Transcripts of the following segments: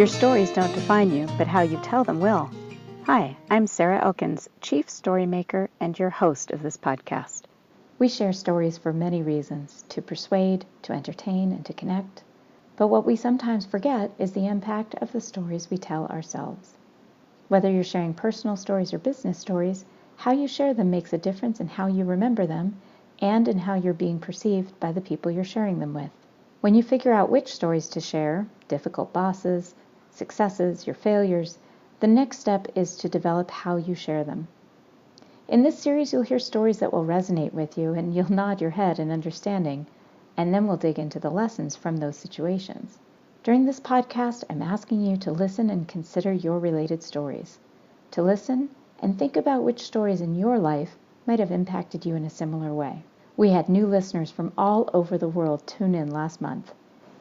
Your stories don't define you, but how you tell them will. Hi, I'm Sarah Elkins, Chief Storymaker and your host of this podcast. We share stories for many reasons, to persuade, to entertain, and to connect. But what we sometimes forget is the impact of the stories we tell ourselves. Whether you're sharing personal stories or business stories, how you share them makes a difference in how you remember them and in how you're being perceived by the people you're sharing them with. When you figure out which stories to share, difficult bosses, successes, your failures, the next step is to develop how you share them. In this series, you'll hear stories that will resonate with you and you'll nod your head in understanding, and then we'll dig into the lessons from those situations. During this podcast, I'm asking you to listen and consider your related stories. To listen and think about which stories in your life might have impacted you in a similar way. We had new listeners from all over the world tune in last month,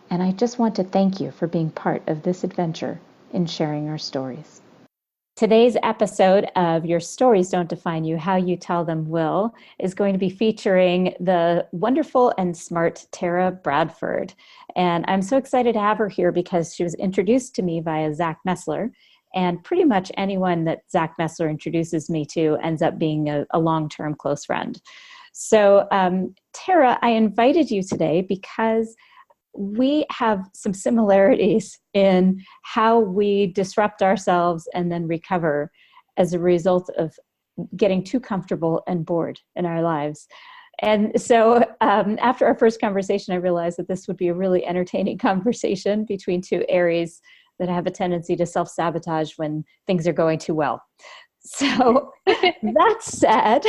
and I just want to thank you for being part of this adventure in sharing our stories. Today's episode of Your Stories Don't Define You, How You Tell Them Will is going to be featuring the wonderful and smart Tara Bradford. And I'm so excited to have her here because she was introduced to me via Zach Messler. And pretty much anyone that Zach Messler introduces me to ends up being a long-term close friend. So Tara, I invited you today because we have some similarities in how we disrupt ourselves and then recover as a result of getting too comfortable and bored in our lives. And so after our first conversation, I realized that this would be a really entertaining conversation between two Aries that have a tendency to self-sabotage when things are going too well. So that said,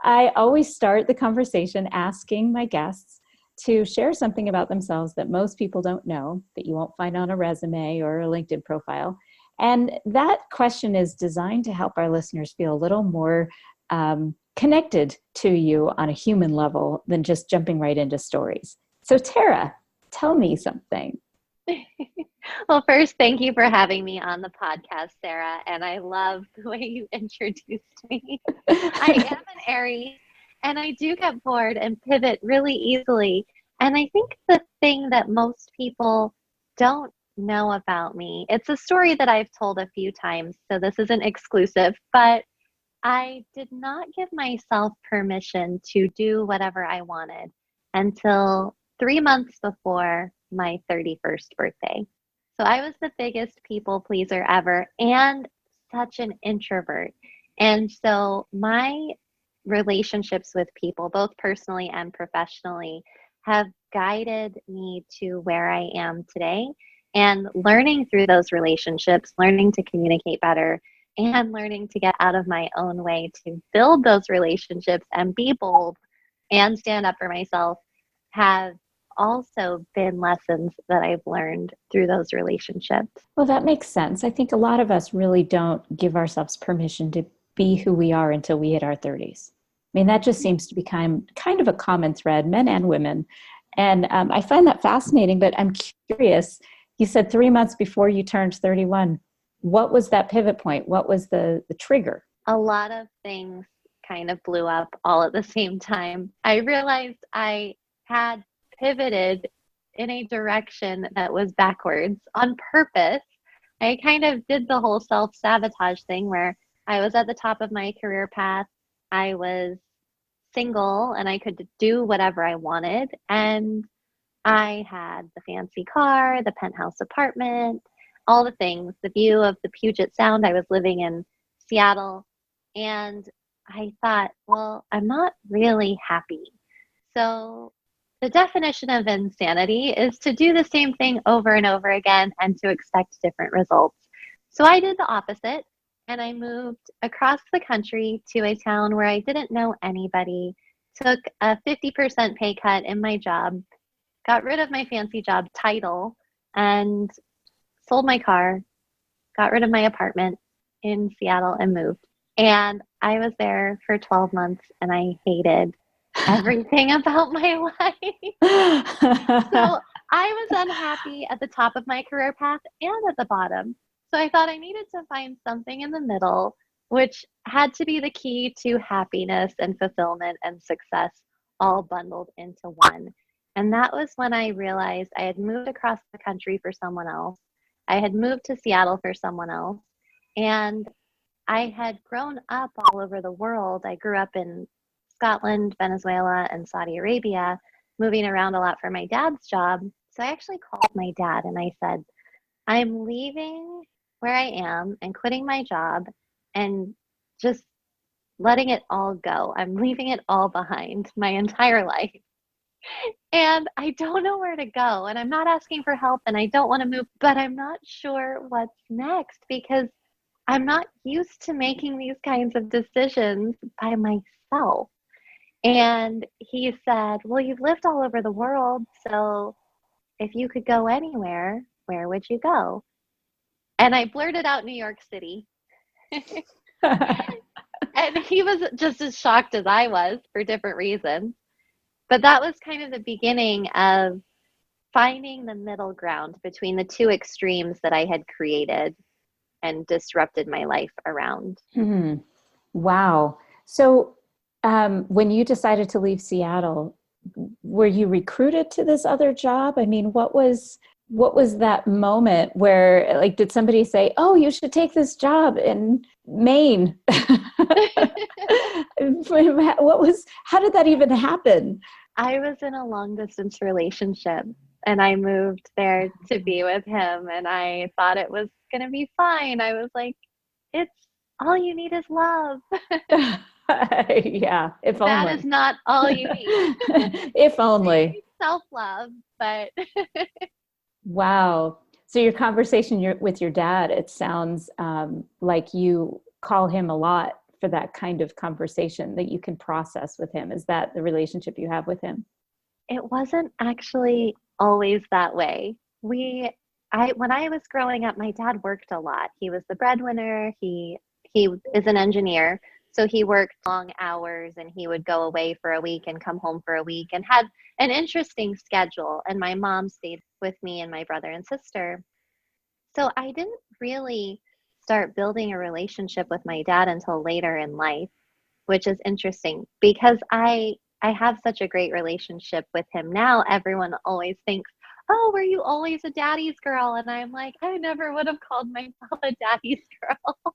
I always start the conversation asking my guests to share something about themselves that most people don't know, that you won't find on a resume or a LinkedIn profile. And that question is designed to help our listeners feel a little more connected to you on a human level than just jumping right into stories. So Tara, tell me something. Well, first, thank you for having me on the podcast, Sarah. And I love the way you introduced me. I am an Aries, and I do get bored and pivot really easily. And I think the thing that most people don't know about me, it's a story that I've told a few times, so this isn't exclusive, but I did not give myself permission to do whatever I wanted until 3 months before my 31st birthday. So I was the biggest people pleaser ever and such an introvert. And so my relationships with people, both personally and professionally, have guided me to where I am today. And learning through those relationships, learning to communicate better, and learning to get out of my own way to build those relationships and be bold and stand up for myself have also been lessons that I've learned through those relationships. Well, that makes sense. I think a lot of us really don't give ourselves permission to be who we are until we hit our 30s. I mean, that just seems to be kind of a common thread, men and women. And I find that fascinating, but I'm curious. You said 3 months before you turned 31. What was that pivot point? What was the trigger? A lot of things kind of blew up all at the same time. I realized I had pivoted in a direction that was backwards on purpose. I kind of did the whole self-sabotage thing where I was at the top of my career path. I was single and I could do whatever I wanted. And I had the fancy car, the penthouse apartment, all the things, the view of the Puget Sound. I was living in Seattle. And I thought, well, I'm not really happy. So the definition of insanity is to do the same thing over and over again and to expect different results. So I did the opposite, and I moved across the country to a town where I didn't know anybody, took a 50% pay cut in my job, got rid of my fancy job title, and sold my car, got rid of my apartment in Seattle, and moved. And I was there for 12 months, and I hated everything about my life. So I was unhappy at the top of my career path and at the bottom. So I thought I needed to find something in the middle, which had to be the key to happiness and fulfillment and success all bundled into one. And that was when I realized I had moved across the country for someone else. I had moved to Seattle for someone else. And I had grown up all over the world. I grew up in Scotland, Venezuela, and Saudi Arabia, moving around a lot for my dad's job. So I actually called my dad and I said, I'm leaving where I am and quitting my job and just letting it all go. I'm leaving it all behind, my entire life. And I don't know where to go. And I'm not asking for help and I don't want to move, but I'm not sure what's next because I'm not used to making these kinds of decisions by myself. And he said, well, you've lived all over the world. So if you could go anywhere, where would you go? And I blurted out New York City. And he was just as shocked as I was for different reasons. But that was kind of the beginning of finding the middle ground between the two extremes that I had created and disrupted my life around. Hmm. Wow. So when you decided to leave Seattle, were you recruited to this other job? I mean, what was that moment where, like, did somebody say, oh, you should take this job in Maine? How did that even happen? I was in a long distance relationship and I moved there to be with him and I thought it was going to be fine. I was like, it's all you need is love. Yeah, if only. That is not all you need. If only. Self-love, but wow. So your conversation with your dad, it sounds like you call him a lot for that kind of conversation that you can process with him. Is that the relationship you have with him? it wasn't actually always that way. When I was growing up, my dad worked a lot. He was the breadwinner. He is an engineer. So he worked long hours and he would go away for a week and come home for a week and had an interesting schedule. And my mom stayed with me and my brother and sister. So I didn't really start building a relationship with my dad until later in life, which is interesting because I have such a great relationship with him now. Everyone always thinks, oh, were you always a daddy's girl? And I'm like, I never would have called myself a daddy's girl.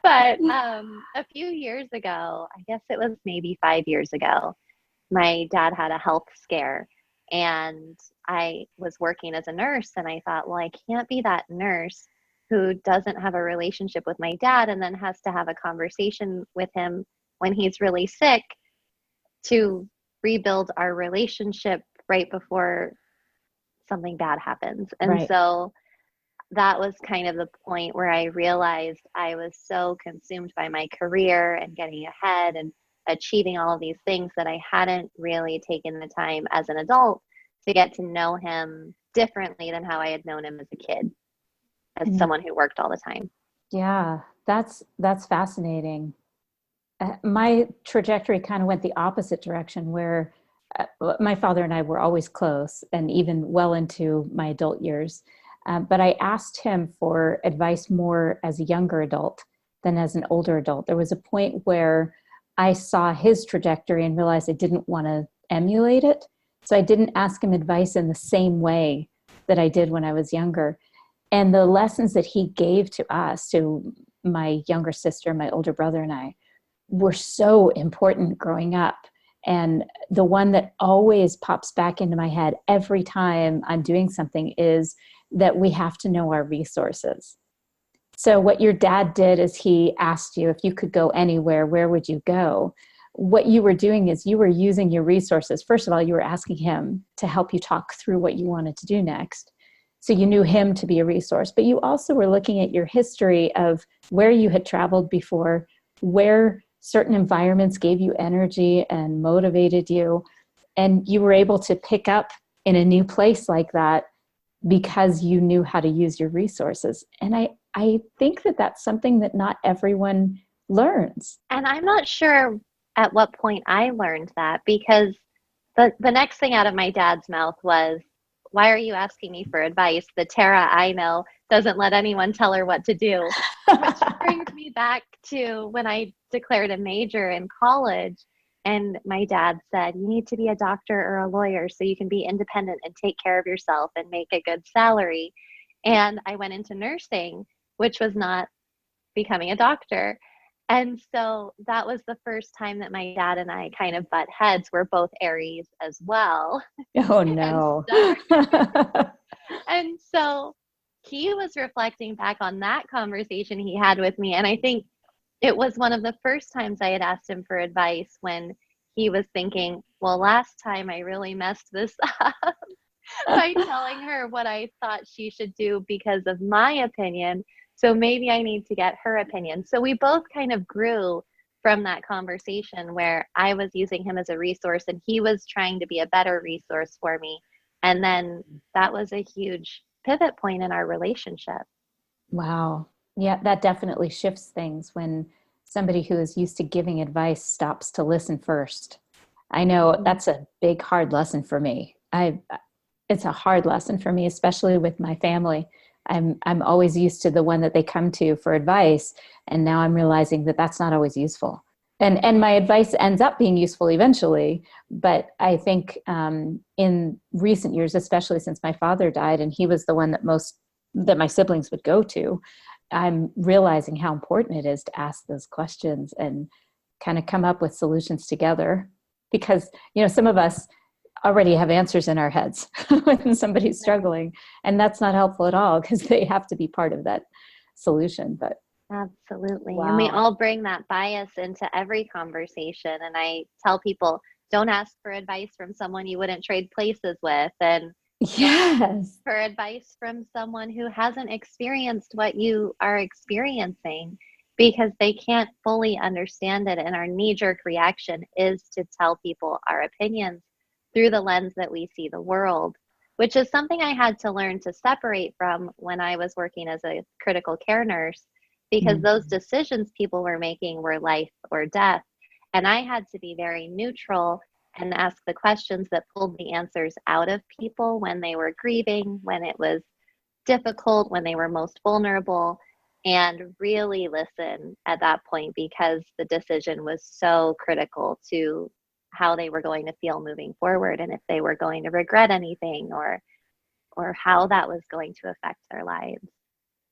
But a few years ago, I guess it was maybe 5 years ago, my dad had a health scare and I was working as a nurse and I thought, well, I can't be that nurse who doesn't have a relationship with my dad and then has to have a conversation with him when he's really sick to rebuild our relationship right before something bad happens. And Right. so that was kind of the point where I realized I was so consumed by my career and getting ahead and achieving all of these things that I hadn't really taken the time as an adult to get to know him differently than how I had known him as a kid, as someone who worked all the time. Yeah, that's fascinating. My trajectory kind of went the opposite direction where my father and I were always close and even well into my adult years. But I asked him for advice more as a younger adult than as an older adult. There was a point where I saw his trajectory and realized I didn't want to emulate it. So I didn't ask him advice in the same way that I did when I was younger. And the lessons that he gave to us, to my younger sister, my older brother, and I, were so important growing up. And the one that always pops back into my head every time I'm doing something is that we have to know our resources. So what your dad did is he asked you if you could go anywhere, where would you go? What you were doing is you were using your resources. First of all, you were asking him to help you talk through what you wanted to do next. So you knew him to be a resource, but you also were looking at your history of where you had traveled before, where certain environments gave you energy and motivated you. And you were able to pick up in a new place like that because you knew how to use your resources. And I think that that's something that not everyone learns. And I'm not sure at what point I learned that because the next thing out of my dad's mouth was, why are you asking me for advice? The Tara I know doesn't let anyone tell her what to do. Which brings me back to when I declared a major in college. And my dad said, you need to be a doctor or a lawyer so you can be independent and take care of yourself and make a good salary. And I went into nursing, which was not becoming a doctor. And so that was the first time that my dad and I kind of butt heads. We're both Aries as well. Oh, and no. and so he was reflecting back on that conversation he had with me. And I think it was one of the first times I had asked him for advice when he was thinking, well, last time I really messed this up by telling her what I thought she should do because of my opinion. So maybe I need to get her opinion. So we both kind of grew from that conversation where I was using him as a resource and he was trying to be a better resource for me. And then that was a huge pivot point in our relationship. Wow. Yeah, that definitely shifts things when somebody who is used to giving advice stops to listen first. I know that's a big, hard lesson for me. It's a hard lesson for me, especially with my family. I'm always used to the one that they come to for advice, and now I'm realizing that that's not always useful. And my advice ends up being useful eventually, but I think in recent years, especially since my father died, and he was the one that my siblings would go to, I'm realizing how important it is to ask those questions and kind of come up with solutions together. Because, some of us already have answers in our heads when somebody's struggling, and that's not helpful at all because they have to be part of that solution. But absolutely. wow. And we all bring that bias into every conversation. And I tell people, don't ask for advice from someone you wouldn't trade places with. And yes, for advice from someone who hasn't experienced what you are experiencing because they can't fully understand it. And our knee-jerk reaction is to tell people our opinions through the lens that we see the world, which is something I had to learn to separate from when I was working as a critical care nurse, because those decisions people were making were life or death. And I had to be very neutral and ask the questions that pulled the answers out of people when they were grieving, when it was difficult, when they were most vulnerable, and really listen at that point because the decision was so critical to how they were going to feel moving forward and if they were going to regret anything or how that was going to affect their lives.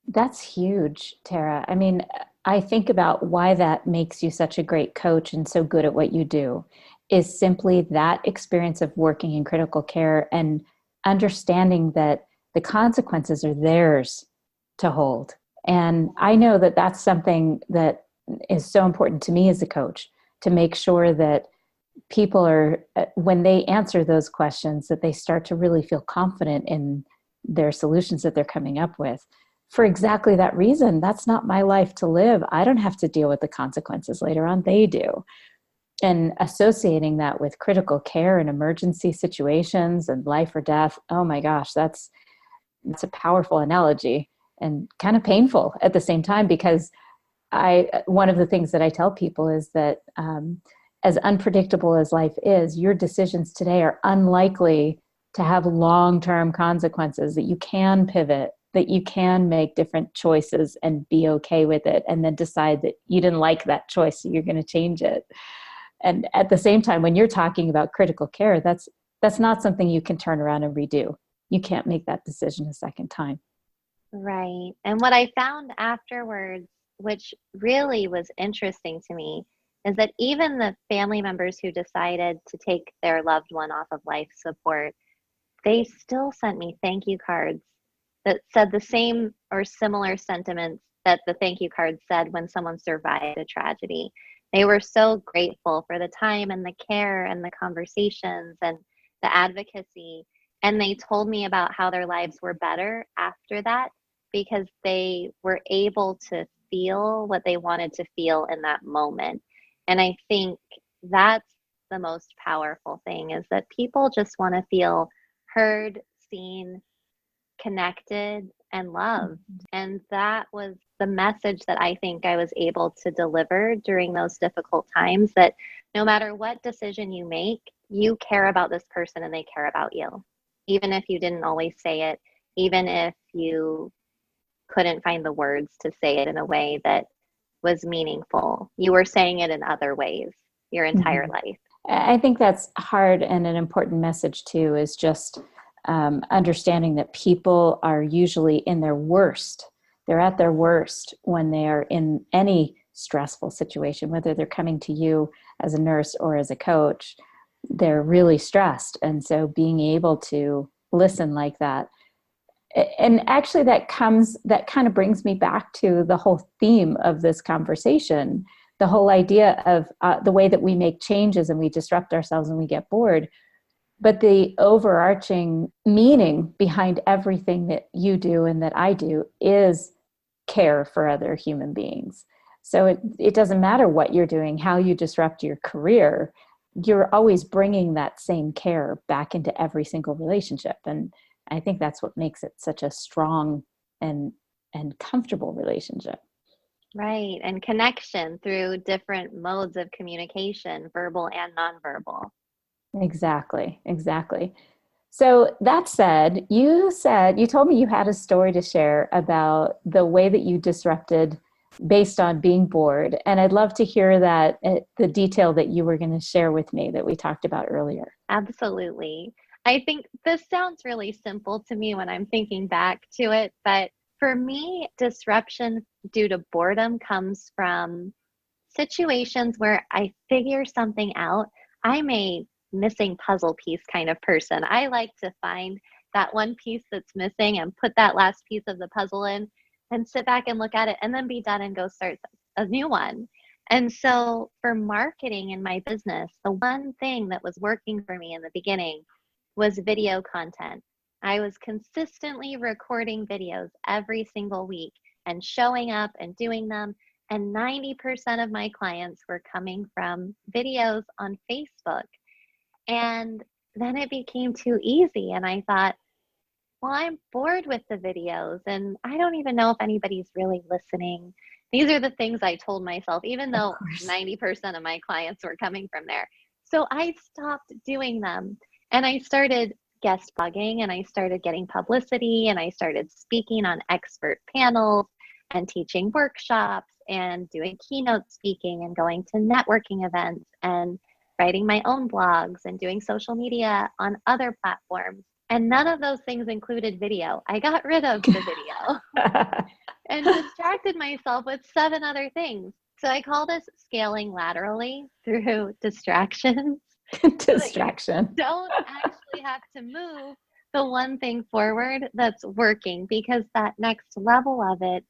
That's huge, Tara. I mean, I think about why that makes you such a great coach and so good at what you do is simply that experience of working in critical care and understanding that the consequences are theirs to hold. And I know that that's something that is so important to me as a coach, to make sure that people are, when they answer those questions, that they start to really feel confident in their solutions that they're coming up with. For exactly that reason, that's not my life to live. I don't have to deal with the consequences later on. They do. And associating that with critical care and emergency situations and life or death, oh my gosh, that's a powerful analogy and kind of painful at the same time, because one of the things that I tell people is that as unpredictable as life is, your decisions today are unlikely to have long-term consequences, that you can pivot, that you can make different choices and be okay with it, and then decide that you didn't like that choice, so you're going to change it. And at the same time, when you're talking about critical care, that's not something you can turn around and redo. You can't make that decision a second time. Right. And what I found afterwards, which really was interesting to me, is that even the family members who decided to take their loved one off of life support, they still sent me thank you cards that said the same or similar sentiments that the thank you card said when someone survived a tragedy. They were so grateful for the time and the care and the conversations and the advocacy. And they told me about how their lives were better after that because they were able to feel what they wanted to feel in that moment. And I think that's the most powerful thing, is that people just want to feel heard, seen, connected, and loved. And that was the message that I think I was able to deliver during those difficult times, that no matter what decision you make, you care about this person and they care about you. Even if you didn't always say it, even if you couldn't find the words to say it in a way that was meaningful, you were saying it in other ways. your entire life. I think that's hard, and an important message too is just understanding that people are usually in their worst. They're at their worst when they are in any stressful situation, whether they're coming to you as a nurse or as a coach. They're really stressed. And so being able to listen like that, and actually that kind of brings me back to the whole theme of this conversation, the whole idea of the way that we make changes and we disrupt ourselves and we get bored. But the overarching meaning behind everything that you do and that I do is care for other human beings. So it doesn't matter what you're doing, how you disrupt your career, you're always bringing that same care back into every single relationship. And I think that's what makes it such a strong and comfortable relationship. Right. And connection through different modes of communication, verbal and nonverbal. Exactly. So that said, you told me you had a story to share about the way that you disrupted based on being bored. And I'd love to hear that, the detail that you were going to share with me that we talked about earlier. Absolutely. I think this sounds really simple to me when I'm thinking back to it, but for me, disruption due to boredom comes from situations where I figure something out. I'm a missing puzzle piece kind of person. I like to find that one piece that's missing and put that last piece of the puzzle in and sit back and look at it and then be done and go start a new one. And so for marketing in my business, the one thing that was working for me in the beginning was video content. I was consistently recording videos every single week and showing up and doing them. And 90% of my clients were coming from videos on Facebook. And then it became too easy. And I thought, well, I'm bored with the videos and I don't even know if anybody's really listening. These are the things I told myself, even though 90% of my clients were coming from there. So I stopped doing them and I started guest blogging and I started getting publicity and I started speaking on expert panels and teaching workshops and doing keynote speaking and going to networking events and writing my own blogs and doing social media on other platforms. And none of those things included video. I got rid of the video and distracted myself with 7 other things. So I call this scaling laterally through distractions. Distraction. So don't actually have to move the one thing forward that's working, because that next level of it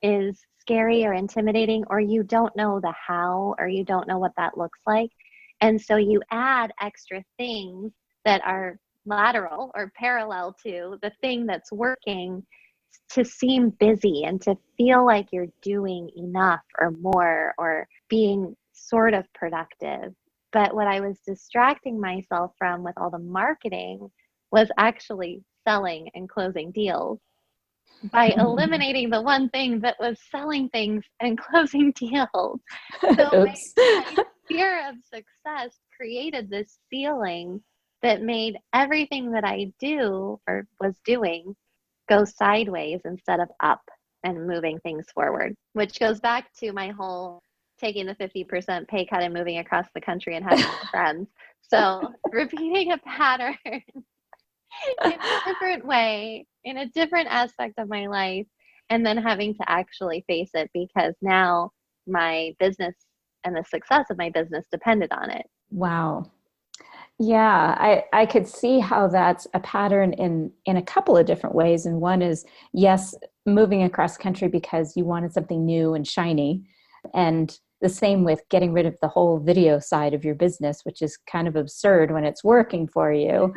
is scary or intimidating, or you don't know the how, or you don't know what that looks like. And so you add extra things that are lateral or parallel to the thing that's working to seem busy and to feel like you're doing enough or more or being sort of productive. But what I was distracting myself from with all the marketing was actually selling and closing deals by eliminating the one thing that was selling things and closing deals. So my fear of success created this feeling that made everything that I do or was doing go sideways instead of up and moving things forward, which goes back to my whole taking the 50% pay cut and moving across the country and having friends. So repeating a pattern in a different way, in a different aspect of my life, and then having to actually face it because now my business and the success of my business depended on it. Wow. Yeah, I could see how that's a pattern in a couple of different ways. And one is, yes, moving across country because you wanted something new and shiny. And the same with getting rid of the whole video side of your business, which is kind of absurd when it's working for you.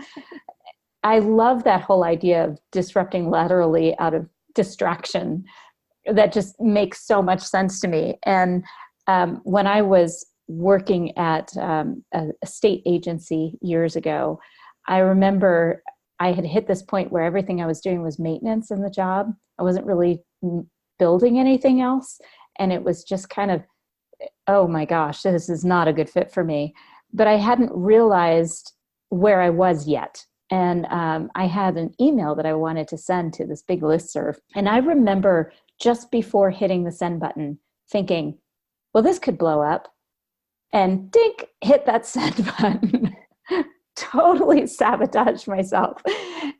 I love that whole idea of disrupting laterally out of distraction. That just makes so much sense to me. And when I was working at a state agency years ago, I remember I had hit this point where everything I was doing was maintenance in the job. I wasn't really building anything else. And it was just kind of, oh my gosh, this is not a good fit for me. But I hadn't realized where I was yet. And I had an email that I wanted to send to this big listserv. And I remember just before hitting the send button thinking, well, this could blow up. and dink, hit that send button. Totally sabotaged myself.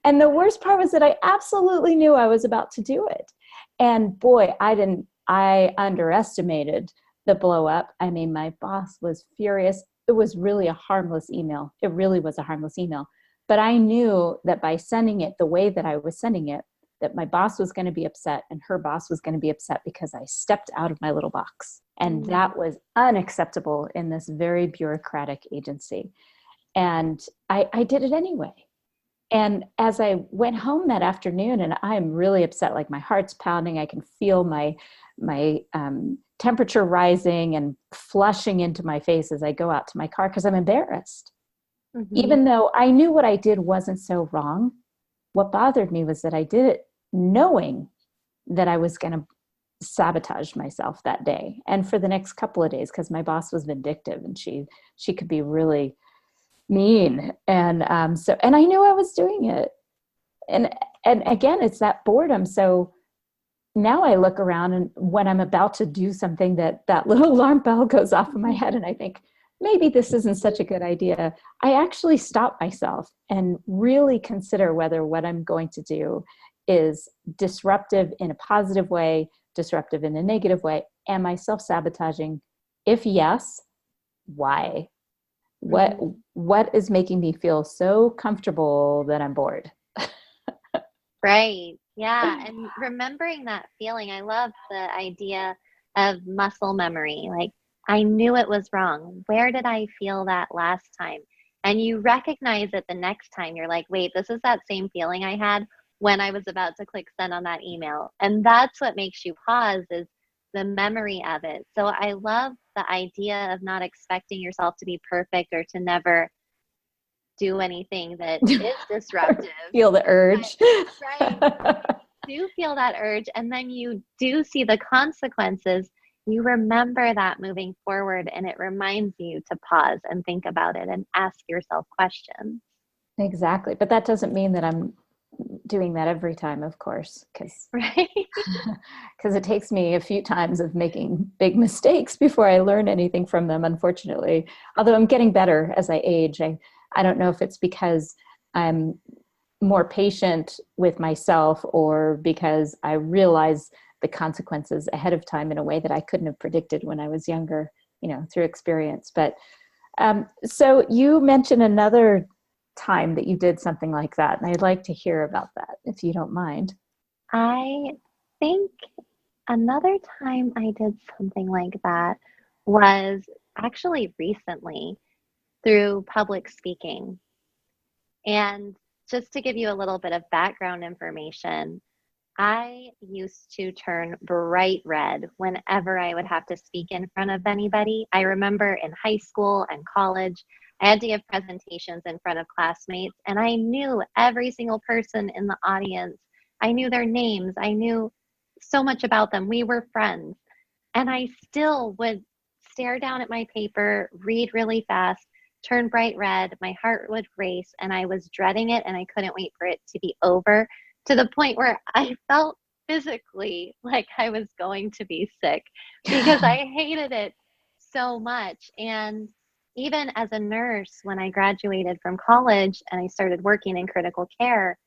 And the worst part was that I absolutely knew I was about to do it. And boy, I underestimated the blow up. I mean, my boss was furious. It was really a harmless email. It really was a harmless email. But I knew that by sending it the way that I was sending it, that my boss was going to be upset and her boss was going to be upset because I stepped out of my little box. And that was unacceptable in this very bureaucratic agency. And I did it anyway. And as I went home that afternoon, and I'm really upset, like my heart's pounding, I can feel my temperature rising and flushing into my face as I go out to my car because I'm embarrassed. Even though I knew what I did wasn't so wrong, what bothered me was that I did it knowing that I was going to sabotage myself that day and for the next couple of days, because my boss was vindictive and she could be really mean. And and I knew I was doing it. And again, it's that boredom. So now I look around, and when I'm about to do something, that little alarm bell goes off in my head, and I think, maybe this isn't such a good idea. I actually stop myself and really consider whether what I'm going to do is disruptive in a positive way, disruptive in a negative way. Am I self-sabotaging? If yes, why? What is making me feel so comfortable that I'm bored? Right. Yeah. And remembering that feeling, I love the idea of muscle memory. Like, I knew it was wrong. Where did I feel that last time? And you recognize it the next time. You're like, wait, this is that same feeling I had when I was about to click send on that email. And that's what makes you pause, is the memory of it. So I love the idea of not expecting yourself to be perfect or to never do anything that is disruptive. Feel the urge. Right. Do feel that urge, and then you do see the consequences. You remember that moving forward, and it reminds you to pause and think about it and ask yourself questions. Exactly. But that doesn't mean that I'm doing that every time, of course, because Right. it takes me a few times of making big mistakes before I learn anything from them, unfortunately. Although I'm getting better as I age. I don't know if it's because I'm more patient with myself or because I realize the consequences ahead of time in a way that I couldn't have predicted when I was younger, through experience. But so you mentioned another time that you did something like that, and I'd like to hear about that, if you don't mind. I think another time I did something like that was actually recently through public speaking. And just to give you a little bit of background information, I used to turn bright red whenever I would have to speak in front of anybody. I remember in high school and college, I had to give presentations in front of classmates, and I knew every single person in the audience. I knew their names. I knew so much about them. We were friends. And I still would stare down at my paper, read really fast, turn bright red. My heart would race, and I was dreading it, and I couldn't wait for it to be over, to the point where I felt physically like I was going to be sick because I hated it so much. And even as a nurse, when I graduated from college and I started working in critical care,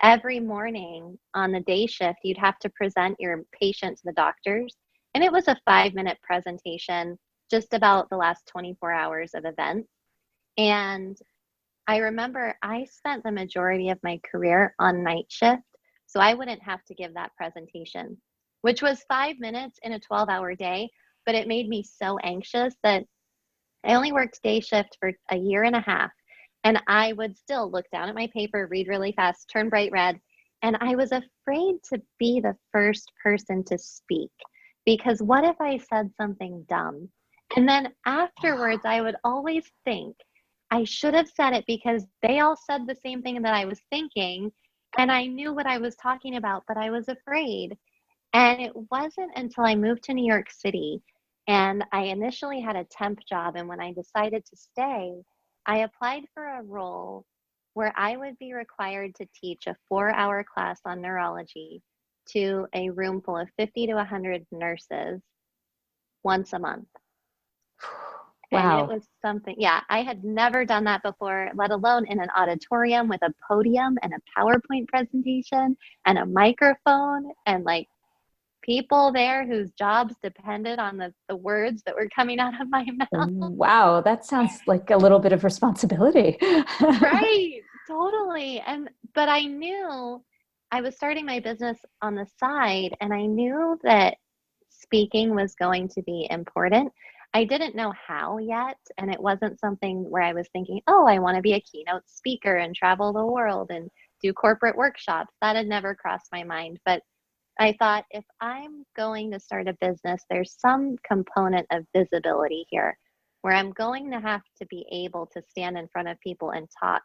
every morning on the day shift, you'd have to present your patient to the doctors. And it was a 5-minute presentation just about the last 24 hours of events. And I remember I spent the majority of my career on night shift, so I wouldn't have to give that presentation, which was 5 minutes in a 12-hour day, but it made me so anxious that I only worked day shift for a year and a half, and I would still look down at my paper, read really fast, turn bright red, and I was afraid to be the first person to speak, because what if I said something dumb? And then afterwards, I would always think, I should have said it because they all said the same thing that I was thinking, and I knew what I was talking about, but I was afraid. And it wasn't until I moved to New York City and I initially had a temp job. And when I decided to stay, I applied for a role where I would be required to teach a 4-hour class on neurology to a room full of 50 to 100 nurses once a month. And it Wow. was something, yeah, I had never done that before, let alone in an auditorium with a podium and a PowerPoint presentation and a microphone and like people there whose jobs depended on the words that were coming out of my mouth. Wow, that sounds like a little bit of responsibility. Right, totally. But I knew I was starting my business on the side and I knew that speaking was going to be important. I didn't know how yet, and it wasn't something where I was thinking, oh, I want to be a keynote speaker and travel the world and do corporate workshops. That had never crossed my mind. But I thought if I'm going to start a business, there's some component of visibility here where I'm going to have to be able to stand in front of people and talk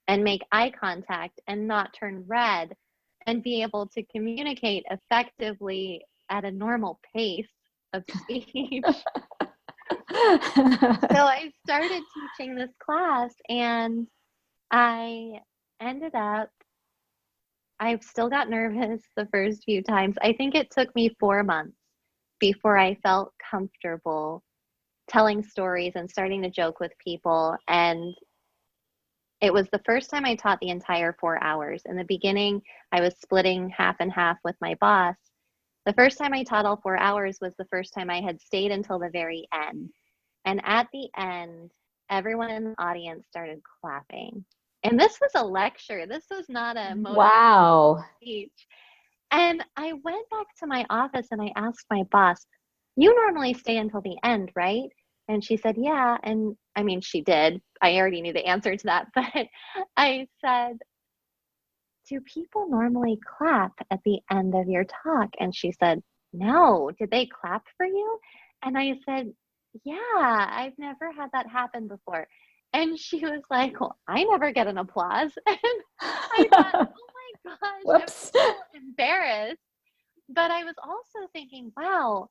and make eye contact and not turn red and be able to communicate effectively at a normal pace of speech. So I started teaching this class and I ended up, I still got nervous the first few times. I think it took me 4 months before I felt comfortable telling stories and starting to joke with people. And it was the first time I taught the entire 4 hours. In the beginning, I was splitting half and half with my boss. The first time I taught all 4 hours was the first time I had stayed until the very end. And at the end, everyone in the audience started clapping. And this was a lecture. This was not a motivational Wow. speech. And I went back to my office and I asked my boss, you normally stay until the end, right? And she said, yeah. And I mean, she did. I already knew the answer to that. But I said, do people normally clap at the end of your talk? And she said, no. Did they clap for you? And I said, yeah, I've never had that happen before. And she was like, well, I never get an applause. And I thought, oh my gosh, I'm Whoops. so embarrassed. But I was also thinking, wow,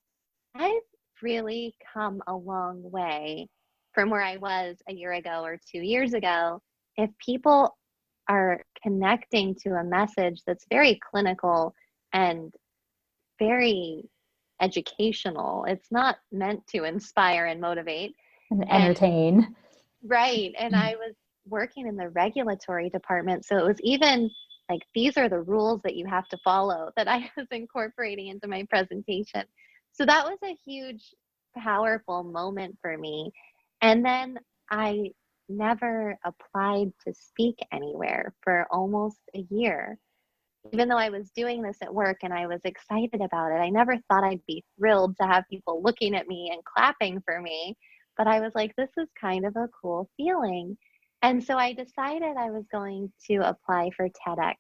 I've really come a long way from where I was a year ago or 2 years ago. If people are connecting to a message that's very clinical and very educational, it's not meant to inspire and motivate. And And entertain. right. And I was working in the regulatory department. So it was even like, these are the rules that you have to follow that I was incorporating into my presentation. So that was a huge, powerful moment for me. And then I never applied to speak anywhere for almost a year. Even though I was doing this at work and I was excited about it, I never thought I'd be thrilled to have people looking at me and clapping for me. But I was like, this is kind of a cool feeling. And so I decided I was going to apply for TEDx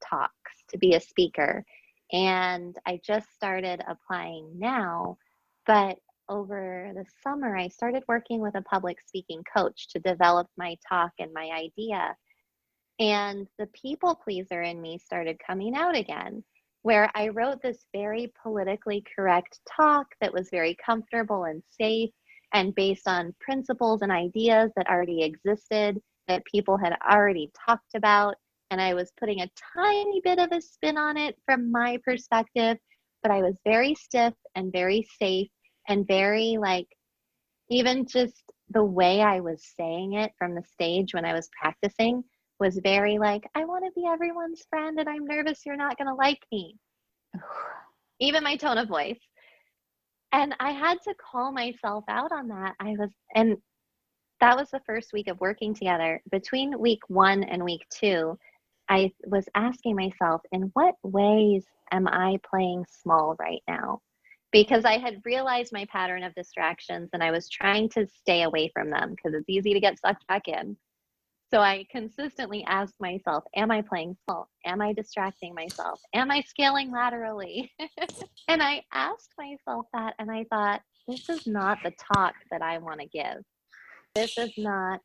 talks to be a speaker. And I just started applying now. But over the summer, I started working with a public speaking coach to develop my talk and my idea. And the people pleaser in me started coming out again, where I wrote this very politically correct talk that was very comfortable and safe and based on principles and ideas that already existed, that people had already talked about. And I was putting a tiny bit of a spin on it from my perspective, but I was very stiff and very safe and very like, even just the way I was saying it from the stage when I was practicing was very like, I want to be everyone's friend and I'm nervous you're not going to like me. Even my tone of voice. And I had to call myself out on that. And that was the first week of working together. Between week 1 and week 2, I was asking myself, in what ways am I playing small right now? Because I had realized my pattern of distractions and I was trying to stay away from them because it's easy to get sucked back in. So I consistently asked myself, am I playing small? Am I distracting myself? Am I scaling laterally? And I asked myself that and I thought, this is not the talk that I want to give. This is not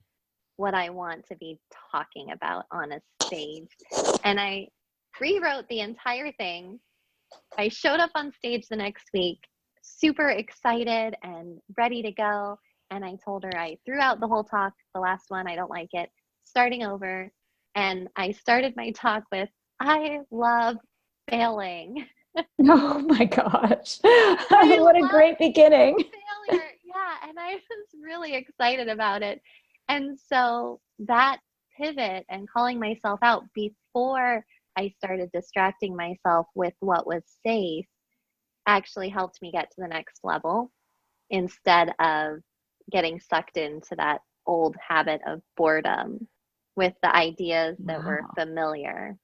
what I want to be talking about on a stage. And I rewrote the entire thing. I showed up on stage the next week, super excited and ready to go. And I told her I threw out the whole talk, the last one, I don't like it, starting over. And I started my talk with, I love failing. Oh my gosh. I What a love great beginning. failure. Yeah. And I I was really excited about it. And so that pivot and calling myself out before I started distracting myself with what was safe actually helped me get to the next level instead of getting sucked into that old habit of boredom with the ideas that were Wow. familiar.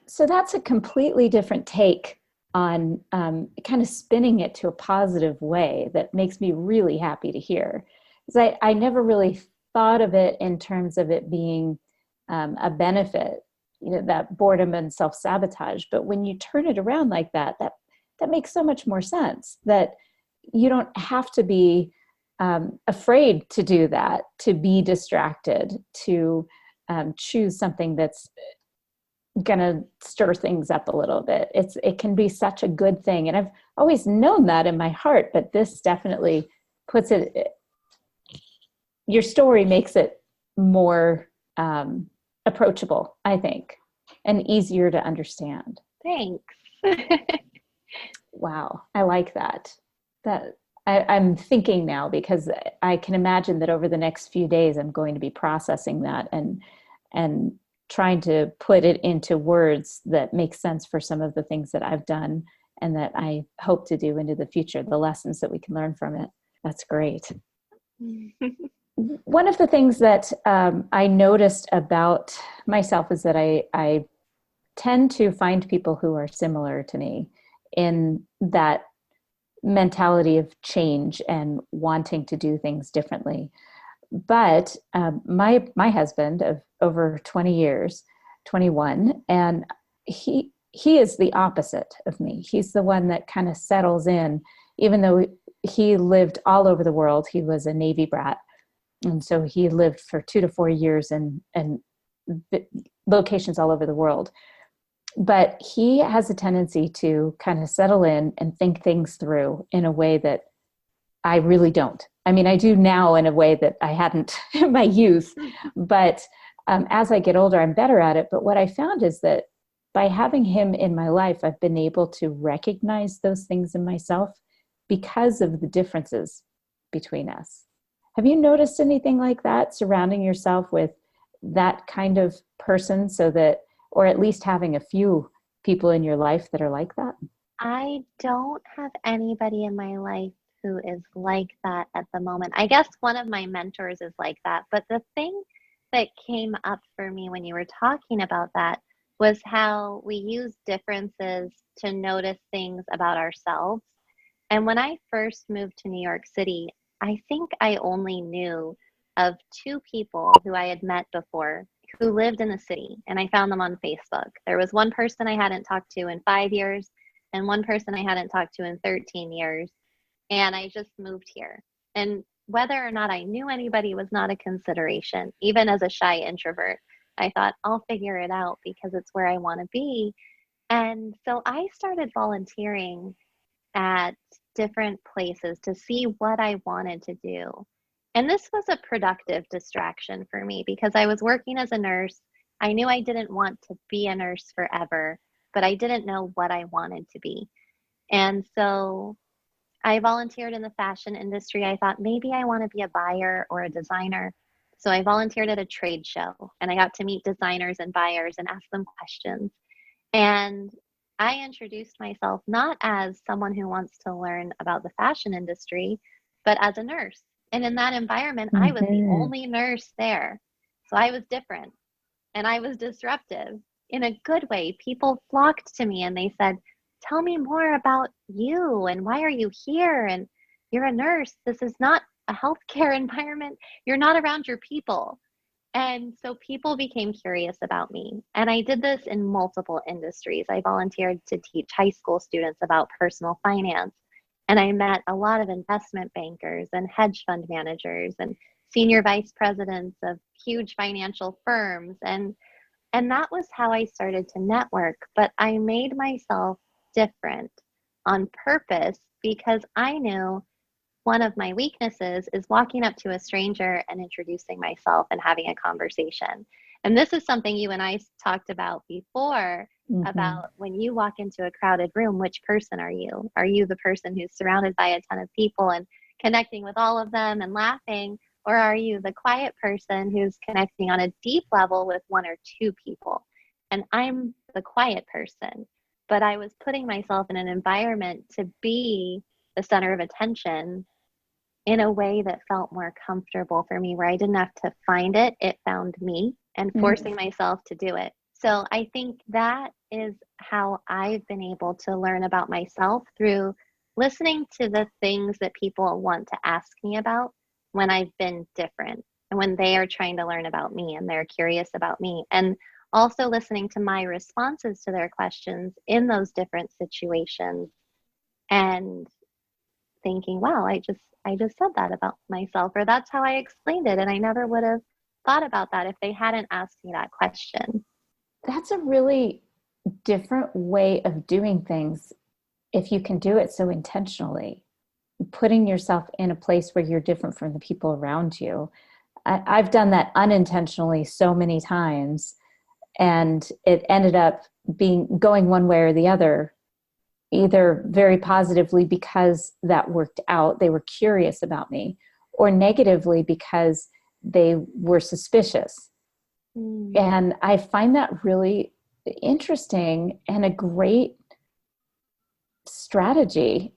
So that's a completely different take on kind of spinning it to a positive way that makes me really happy to hear. Because I never really thought of it in terms of it being a benefit, that boredom and self-sabotage. But when you turn it around like that, that makes so much more sense, that you don't have to be afraid to do that, to be distracted, to choose something that's going to stir things up a little bit. It can be such a good thing. And I've always known that in my heart, but this definitely puts it, your story makes it more approachable, I think, and easier to understand. Thanks. Wow. I like that. I'm thinking now, because I can imagine that over the next few days, I'm going to be processing that and trying to put it into words that make sense for some of the things that I've done and that I hope to do into the future, the lessons that we can learn from it. That's great. One of the things that I noticed about myself is that I tend to find people who are similar to me in that mentality of change and wanting to do things differently. But my husband of over 20 years, 21, and he is the opposite of me. He's the one that kind of settles in, even though he lived all over the world. He was a Navy brat, and so he lived for 2 to 4 years in locations all over the world. But he has a tendency to kind of settle in and think things through in a way that I really don't. I mean, I do now in a way that I hadn't in my youth, but as I get older, I'm better at it. But what I found is that by having him in my life, I've been able to recognize those things in myself because of the differences between us. Have you noticed anything like that, surrounding yourself with that kind of person, so that, or at least having a few people in your life that are like that? I don't have anybody in my life who is like that at the moment. I guess one of my mentors is like that. But the thing that came up for me when you were talking about that was how we use differences to notice things about ourselves. And when I first moved to New York City, I think I only knew of 2 people who I had met before who lived in the city, and I found them on Facebook. There was one person I hadn't talked to in 5 years and one person I hadn't talked to in 13 years. And I just moved here. And whether or not I knew anybody was not a consideration. Even as a shy introvert, I thought, I'll figure it out because it's where I want to be. And so I started volunteering at different places to see what I wanted to do. And this was a productive distraction for me because I was working as a nurse. I knew I didn't want to be a nurse forever, but I didn't know what I wanted to be. And so I volunteered in the fashion industry. I thought maybe I want to be a buyer or a designer. So I volunteered at a trade show and I got to meet designers and buyers and ask them questions. And I introduced myself not as someone who wants to learn about the fashion industry, but as a nurse. And in that environment, I was the only nurse there. So I was different and I was disruptive in a good way. People flocked to me and they said, tell me more about you and why are you here? And you're a nurse. This is not a healthcare environment. You're not around your people. And so people became curious about me. And I did this in multiple industries. I volunteered to teach high school students about personal finance. And I met a lot of investment bankers and hedge fund managers and senior vice presidents of huge financial firms. And that was how I started to network. But I made myself different on purpose because I knew one of my weaknesses is walking up to a stranger and introducing myself and having a conversation. And this is something you and I talked about before, about when you walk into a crowded room, which person are you? Are you the person who's surrounded by a ton of people and connecting with all of them and laughing? Or are you the quiet person who's connecting on a deep level with one or two people? And I'm the quiet person, but I was putting myself in an environment to be the center of attention in a way that felt more comfortable for me, where I didn't have to find it, it found me, and forcing myself to do it. So I think that is how I've been able to learn about myself, through listening to the things that people want to ask me about when I've been different, and when they are trying to learn about me and they're curious about me. And also listening to my responses to their questions in those different situations, and thinking, wow, I just said that about myself, or that's how I explained it, and I never would have thought about that if they hadn't asked me that question. That's a really different way of doing things if you can do it so intentionally, putting yourself in a place where you're different from the people around you. I've done that unintentionally so many times, and it ended up going one way or the other, either very positively because that worked out, they were curious about me, or negatively because they were suspicious. And I find that really interesting and a great strategy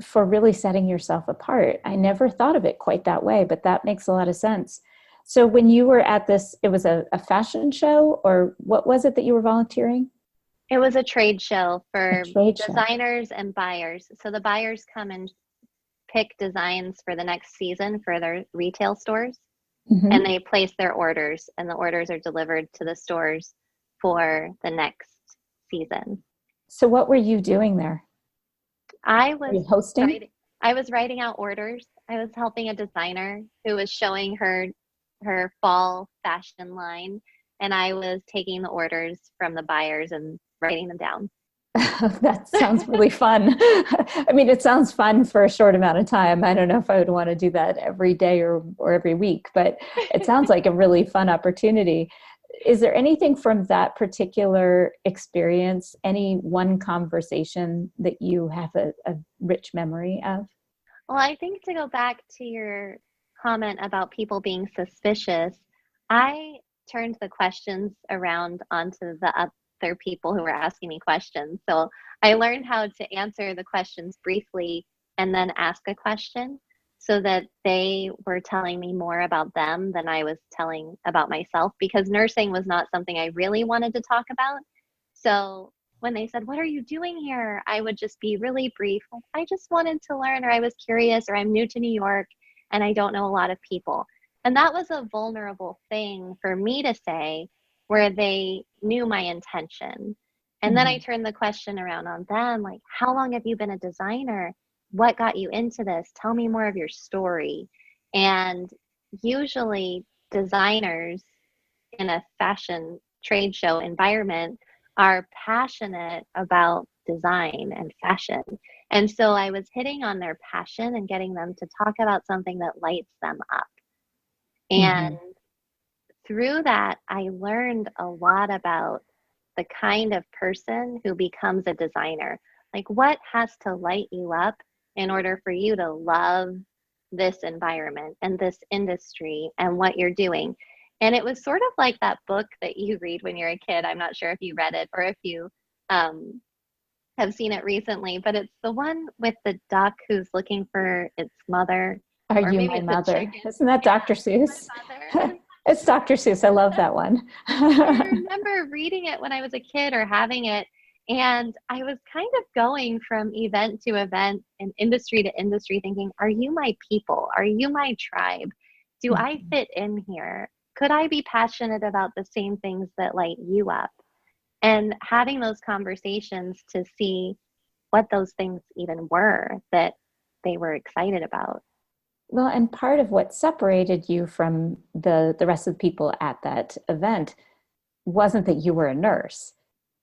for really setting yourself apart. I never thought of it quite that way, but that makes a lot of sense. So when you were at this, it was a fashion show, or what was it that you were volunteering? It was a trade show for Show. designers and buyers. So the buyers come and pick designs for the next season for their retail stores, and they place their orders, and the orders are delivered to the stores for the next season. So what were you doing there? I Were you was hosting? I was writing out orders. I was helping a designer who was showing her fall fashion line, and I was taking the orders from the buyers and writing them down. That sounds really fun. I mean, it sounds fun for a short amount of time. I don't know if I would want to do that every day or every week, but it sounds like a really fun opportunity. Is there anything from that particular experience, any one conversation that you have a rich memory of? Well, I think, to go back to your comment about people being suspicious, I turned the questions around onto the other people who were asking me questions. So I learned how to answer the questions briefly and then ask a question, so that they were telling me more about them than I was telling about myself, because nursing was not something I really wanted to talk about. So when they said, "What are you doing here?" I would just be really brief. Like, I just wanted to learn, or I was curious, or I'm new to New York and I don't know a lot of people. And that was a vulnerable thing for me to say, where they knew my intention. And then I turned the question around on them, like, how long have you been a designer? What got you into this? Tell me more of your story. And usually designers in a fashion trade show environment are passionate about design and fashion. And so I was hitting on their passion and getting them to talk about something that lights them up. And through that, I learned a lot about the kind of person who becomes a designer. Like, what has to light you up in order for you to love this environment and this industry and what you're doing? And it was sort of like that book that you read when you're a kid. I'm not sure if you read it or if you have seen it recently, but it's the one with the duck who's looking for its mother. Are Or You maybe My it's a Mother? chicken. Isn't that Dr. Seuss? It's Dr. Seuss. I love that one. I remember reading it when I was a kid, or having it, and I was kind of going from event to event and industry to industry thinking, are you my people? Are you my tribe? Do I fit in here? Could I be passionate about the same things that light you up? And having those conversations to see what those things even were that they were excited about. Well, and part of what separated you from the rest of the people at that event wasn't that you were a nurse.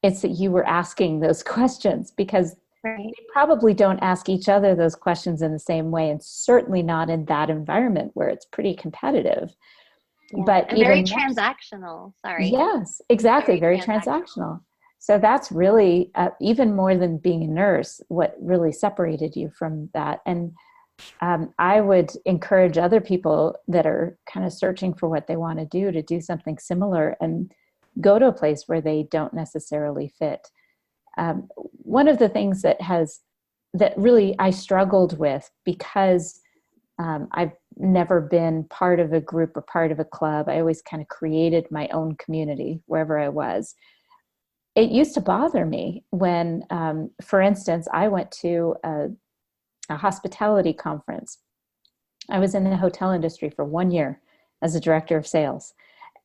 It's that you were asking those questions, because Right. they probably don't ask each other those questions in the same way, and certainly not in that environment where it's pretty competitive. Yeah. But And very even more, transactional. Sorry. yes, exactly, very transactional. So that's really even more than being a nurse, what really separated you from that. And I would encourage other people that are kind of searching for what they want to do something similar and go to a place where they don't necessarily fit. One of the things that really I struggled with, because I've never been part of a group or part of a club. I always kind of created my own community wherever I was. It used to bother me when, for instance, I went to a hospitality conference. I was in the hotel industry for 1 year as a director of sales.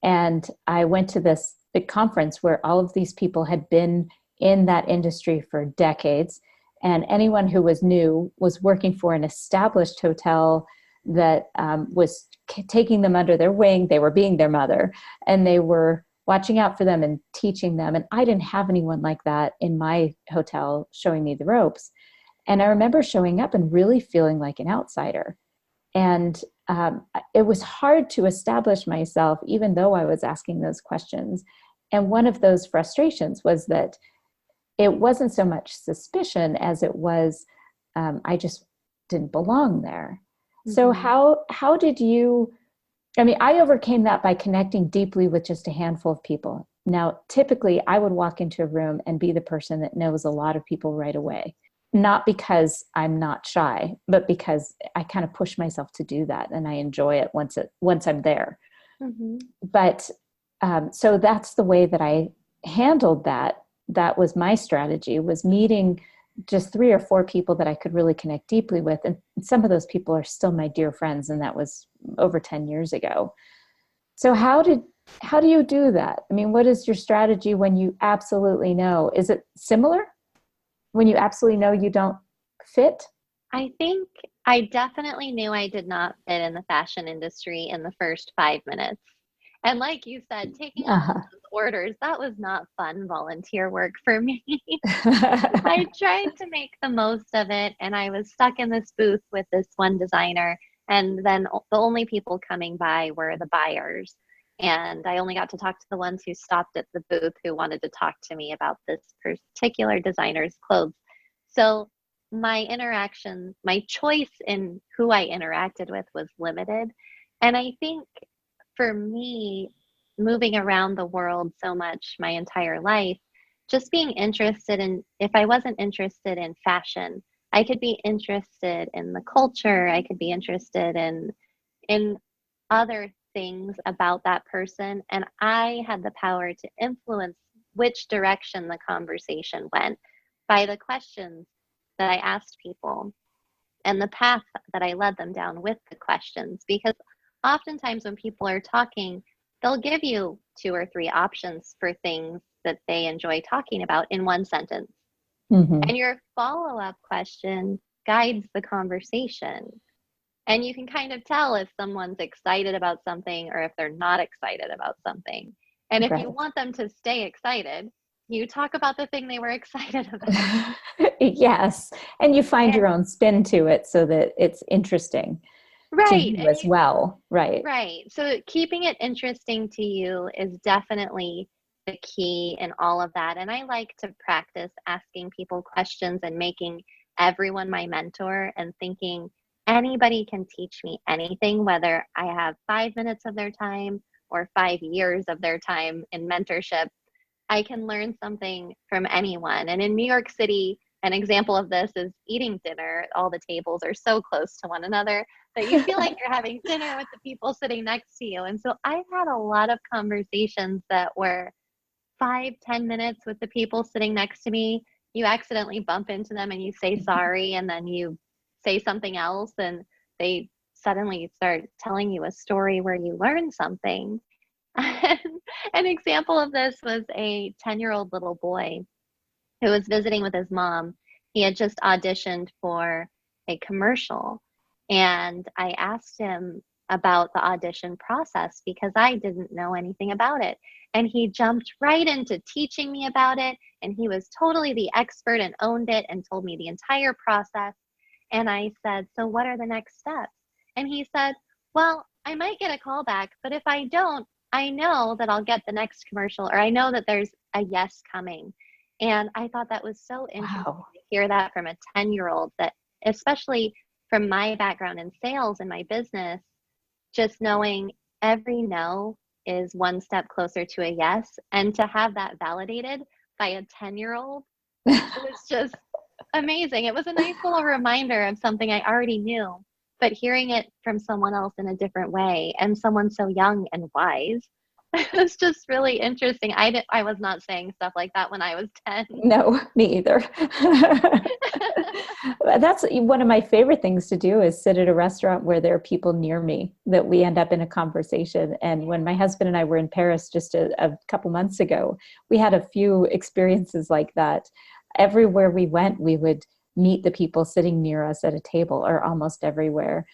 And I went to this big conference where all of these people had been in that industry for decades. And anyone who was new was working for an established hotel that was taking them under their wing. They were being their mother, and they were watching out for them and teaching them. And I didn't have anyone like that in my hotel showing me the ropes. And I remember showing up and really feeling like an outsider. And it was hard to establish myself, even though I was asking those questions. And one of those frustrations was that it wasn't so much suspicion as it was I just didn't belong there. Mm-hmm. So how did you? I mean, I overcame that by connecting deeply with just a handful of people. Now, typically, I would walk into a room and be the person that knows a lot of people right away. Not because I'm not shy, but because I kind of push myself to do that, and I enjoy it once I'm there. Mm-hmm. But so that's the way that I handled that. That was my strategy, was meeting just 3 or 4 people that I could really connect deeply with. And some of those people are still my dear friends, and that was over 10 years ago. So how do you do that? I mean, what is your strategy when you absolutely know? Is it similar? When you absolutely know you don't fit? I think I definitely knew I did not fit in the fashion industry in the first 5 minutes. And like you said, taking all those orders, that was not fun volunteer work for me. I tried to make the most of it, and I was stuck in this booth with this one designer, and then the only people coming by were the buyers. And I only got to talk to the ones who stopped at the booth who wanted to talk to me about this particular designer's clothes. So my interaction, my choice in who I interacted with was limited. And I think for me, moving around the world so much my entire life, just being interested in, if I wasn't interested in fashion, I could be interested in the culture. I could be interested in other things about that person, and I had the power to influence which direction the conversation went by the questions that I asked people and the path that I led them down with the questions. Because oftentimes when people are talking, they'll give you 2 or 3 options for things that they enjoy talking about in one sentence. Mm-hmm. And your follow-up question guides the conversation. And you can kind of tell if someone's excited about something or if they're not excited about something. And if you want them to stay excited, you talk about the thing they were excited about. Yes. And you find your own spin to it so that it's interesting to you as well. Right. Right. So keeping it interesting to you is definitely the key in all of that. And I like to practice asking people questions and making everyone my mentor and thinking, anybody can teach me anything, whether I have 5 minutes of their time or 5 years of their time in mentorship. I can learn something from anyone. And in New York City, an example of this is eating dinner. All the tables are so close to one another that you feel like you're having dinner with the people sitting next to you. And so I've had a lot of conversations that were 5-10 minutes with the people sitting next to me. You accidentally bump into them and you say sorry, and then you say something else, and they suddenly start telling you a story where you learn something. An example of this was a 10-year-old little boy who was visiting with his mom. He had just auditioned for a commercial, and I asked him about the audition process because I didn't know anything about it. And he jumped right into teaching me about it, and he was totally the expert and owned it and told me the entire process. And I said, so what are the next steps? And he said, well, I might get a call back, but if I don't, I know that I'll get the next commercial, or I know that there's a yes coming. And I thought that was so interesting to hear that from a 10-year-old, that especially from my background in sales and my business, just knowing every no is one step closer to a yes. And to have that validated by a 10-year-old was just amazing. It was a nice little reminder of something I already knew, but hearing it from someone else in a different way and someone so young and wise, it was just really interesting. I was not saying stuff like that when I was 10. No, me either. That's one of my favorite things to do, is sit at a restaurant where there are people near me that we end up in a conversation. And when my husband and I were in Paris just a couple months ago, we had a few experiences like that. Everywhere we went, we would meet the people sitting near us at a table, or almost everywhere.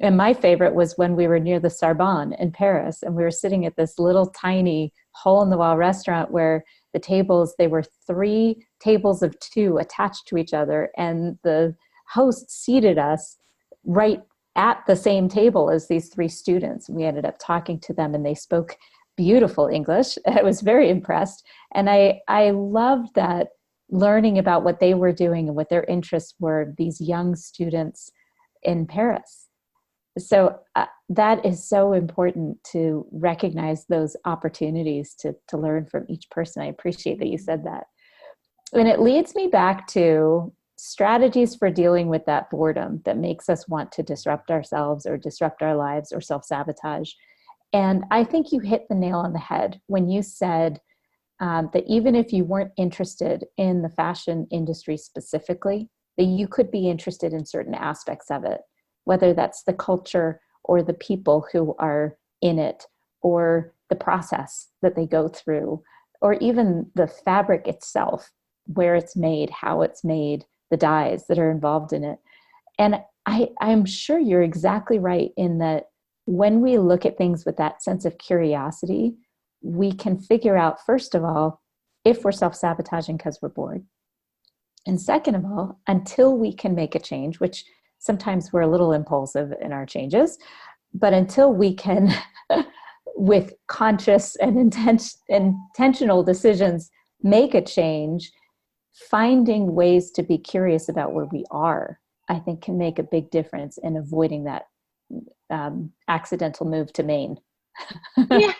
And my favorite was when we were near the Sorbonne in Paris, and we were sitting at this little tiny hole-in-the-wall restaurant where the tables, they were 3 tables of 2 attached to each other, and the host seated us right at the same table as these 3 students. We ended up talking to them, and they spoke beautiful English. I was very impressed, and I loved that, learning about what they were doing and what their interests were, these young students in Paris. So that is so important, to recognize those opportunities to learn from each person. I appreciate that you said that. And it leads me back to strategies for dealing with that boredom that makes us want to disrupt ourselves or disrupt our lives or self-sabotage. And I think you hit the nail on the head when you said that even if you weren't interested in the fashion industry specifically, that you could be interested in certain aspects of it, whether that's the culture or the people who are in it, or the process that they go through, or even the fabric itself, where it's made, how it's made, the dyes that are involved in it. And I'm sure you're exactly right in that when we look at things with that sense of curiosity, we can figure out, first of all, if we're self-sabotaging because we're bored. And second of all, until we can make a change, which sometimes we're a little impulsive in our changes, but until we can, with conscious and intentional decisions, make a change, finding ways to be curious about where we are, I think can make a big difference in avoiding that accidental move to Maine. Yeah.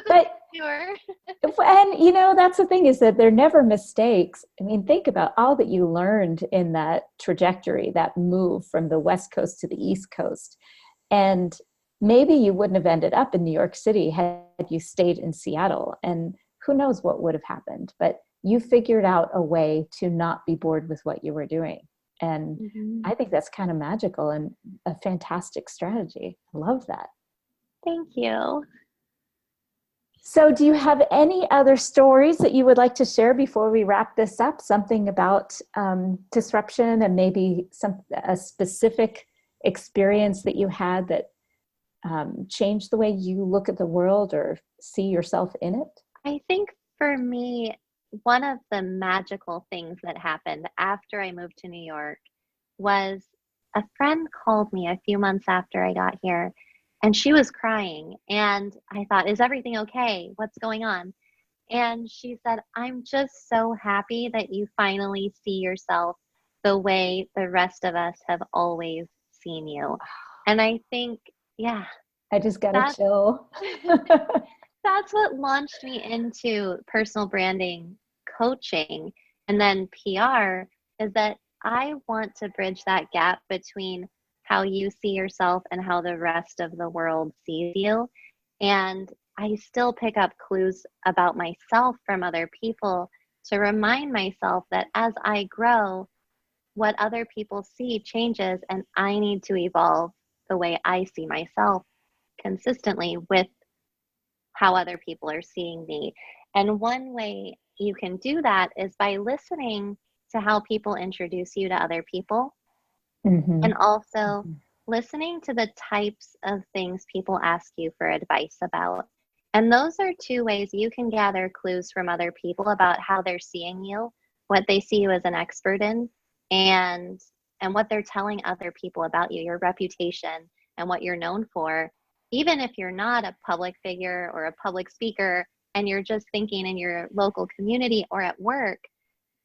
But Sure. and that's the thing, is that they're never mistakes. I mean, think about all that you learned in that trajectory, that move from the West Coast to the East Coast. And maybe you wouldn't have ended up in New York City had you stayed in Seattle, and who knows what would have happened, but you figured out a way to not be bored with what you were doing. And I think that's kind of magical and a fantastic strategy. I love that. Thank you. So do you have any other stories that you would like to share before we wrap this up? Something about disruption, and maybe a specific experience that you had that changed the way you look at the world or see yourself in it? I think for me, one of the magical things that happened after I moved to New York was a friend called me a few months after I got here, and she was crying. And I thought, is everything okay? What's going on? And she said, I'm just so happy that you finally see yourself the way the rest of us have always seen you. And I think, yeah. I just got a chill. That's what launched me into personal branding coaching and then PR, is that I want to bridge that gap between how you see yourself and how the rest of the world sees you. And I still pick up clues about myself from other people to remind myself that as I grow, what other people see changes, and I need to evolve the way I see myself consistently with how other people are seeing me. And one way you can do that is by listening to how people introduce you to other people, and also listening to the types of things people ask you for advice about. And those are 2 ways you can gather clues from other people about how they're seeing you, what they see you as an expert in, and what they're telling other people about you, your reputation and what you're known for. Even if you're not a public figure or a public speaker and you're just thinking in your local community or at work,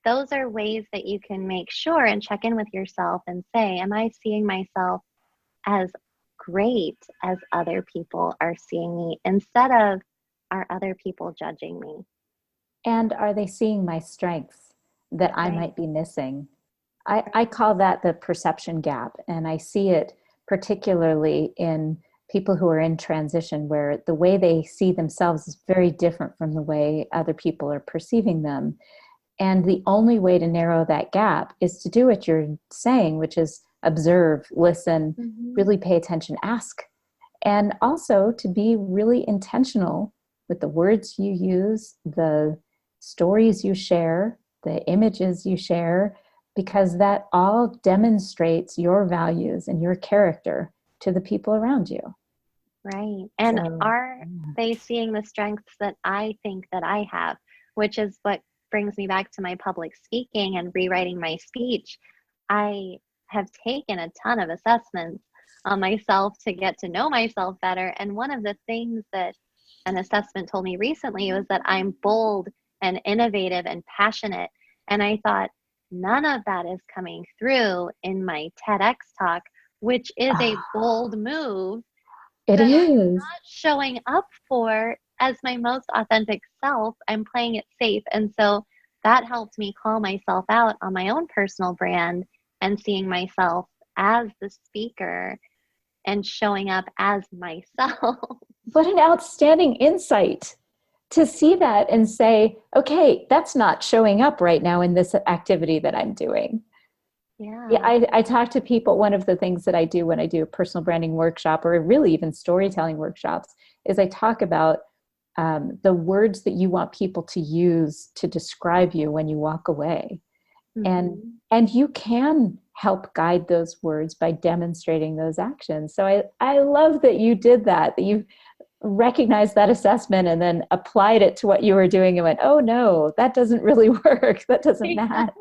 those are ways that you can make sure and check in with yourself and say, am I seeing myself as great as other people are seeing me, instead of, are other people judging me? And are they seeing my strengths that I might be missing? I call that the perception gap. And I see it particularly in people who are in transition, where the way they see themselves is very different from the way other people are perceiving them. And the only way to narrow that gap is to do what you're saying, which is observe, listen, really pay attention, ask. And also to be really intentional with the words you use, the stories you share, the images you share, because that all demonstrates your values and your character to the people around you. Right. And are they seeing the strengths that I think that I have, which is what brings me back to my public speaking and rewriting my speech. I have taken a ton of assessments on myself to get to know myself better. And one of the things that an assessment told me recently was that I'm bold and innovative and passionate. And I thought, none of that is coming through in my TEDx talk, which is a bold move. It is. I'm not showing up for as my most authentic self. I'm playing it safe. And so that helped me call myself out on my own personal brand and seeing myself as the speaker and showing up as myself. What an outstanding insight to see that and say, okay, that's not showing up right now in this activity that I'm doing. Yeah, I talk to people. One of the things that I do when I do a personal branding workshop, or really even storytelling workshops, is I talk about the words that you want people to use to describe you when you walk away. And you can help guide those words by demonstrating those actions. So I love that you did that you recognized that assessment and then applied it to what you were doing and went, oh no, that doesn't really work. That doesn't match.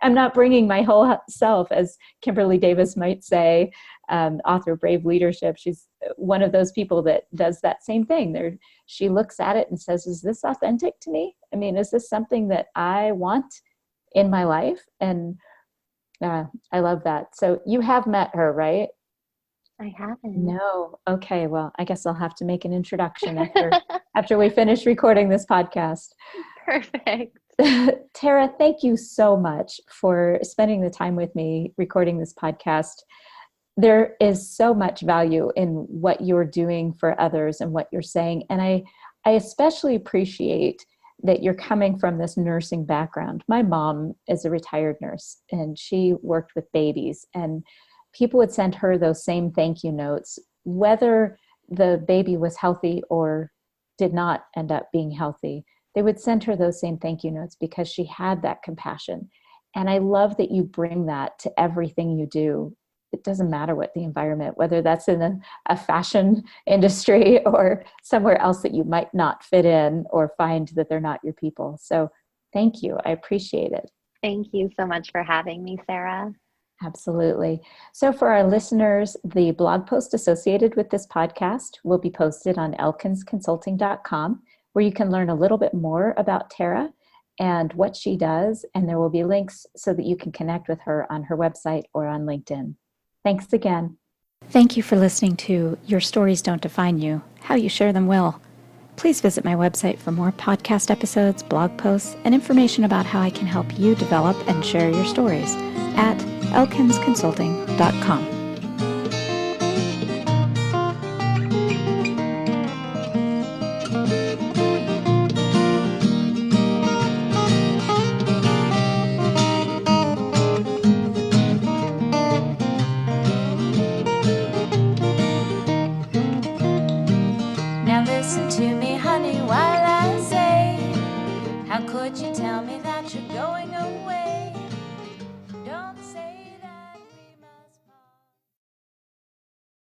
I'm not bringing my whole self, as Kimberly Davis might say, author of Brave Leadership. She's one of those people that does that same thing. She looks at it and says, is this authentic to me? I mean, is this something that I want in my life? And I love that. So you have met her, right? I haven't. No. Okay. Well, I guess I'll have to make an introduction after we finish recording this podcast. Perfect. Tara, thank you so much for spending the time with me recording this podcast. There is so much value in what you're doing for others and what you're saying. And I especially appreciate that you're coming from this nursing background. My mom is a retired nurse and she worked with babies, and people would send her those same thank you notes, whether the baby was healthy or did not end up being healthy. They would send her those same thank you notes because she had that compassion. And I love that you bring that to everything you do. It doesn't matter what the environment, whether that's in a fashion industry or somewhere else that you might not fit in or find that they're not your people. So thank you. I appreciate it. Thank you so much for having me, Sarah. Absolutely. So for our listeners, the blog post associated with this podcast will be posted on elkinsconsulting.com, where you can learn a little bit more about Tara and what she does. And there will be links so that you can connect with her on her website or on LinkedIn. Thanks again. Thank you for listening to Your Stories Don't Define You, How You Share Them Will. Please visit my website for more podcast episodes, blog posts, and information about how I can help you develop and share your stories at elkinsconsulting.com. Now listen to me, honey, while I say, how could you tell me that you're going away?